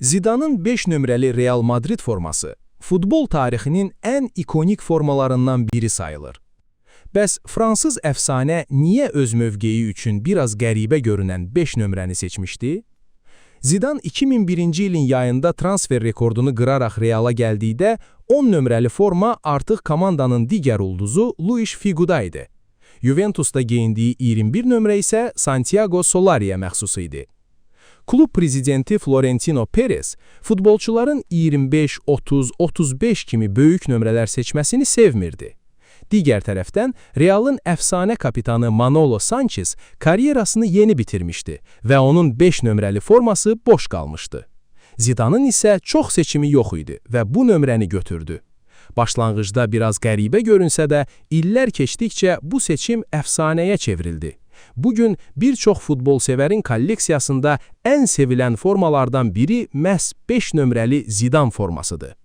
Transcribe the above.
Zidan'ın 5 nömrəli Real Madrid forması futbol tarixinin ən ikonik formalarından biri sayılır. Bəs Fransız əfsanə niyə öz mövqeyi üçün biraz qəribə görünən 5 nömrəni seçmişdi? Zidan 2001-ci ilin yayında transfer rekordunu qıraraq Real'a gəldikdə 10 nömrəli forma artıq komandanın digər ulduzu Luis Figu'da idi. Juventus'ta geyindiyi 21 nömrə isə Santiago Solari'yə məxsus idi. Klub prezidenti Florentino Perez futbolçuların 25, 30, 35 kimi böyük nömrələr seçməsini sevmirdi. Digər tərəfdən, Real'ın əfsanə kapitanı Manolo Sanchez karyerasını yeni bitirmişdi və onun 5 nömrəli forması boş qalmışdı. Zidan'ın isə çox seçimi yox idi və bu nömrəni götürdü. Başlanğıcda biraz qəribə görünsə də, illər keçdikcə bu seçim əfsanəyə çevrildi. Bugün bir çox futbol sevərin kolleksiyasında ən sevilən formalardan biri məhz 5 nömrəli Zidan formasıdır.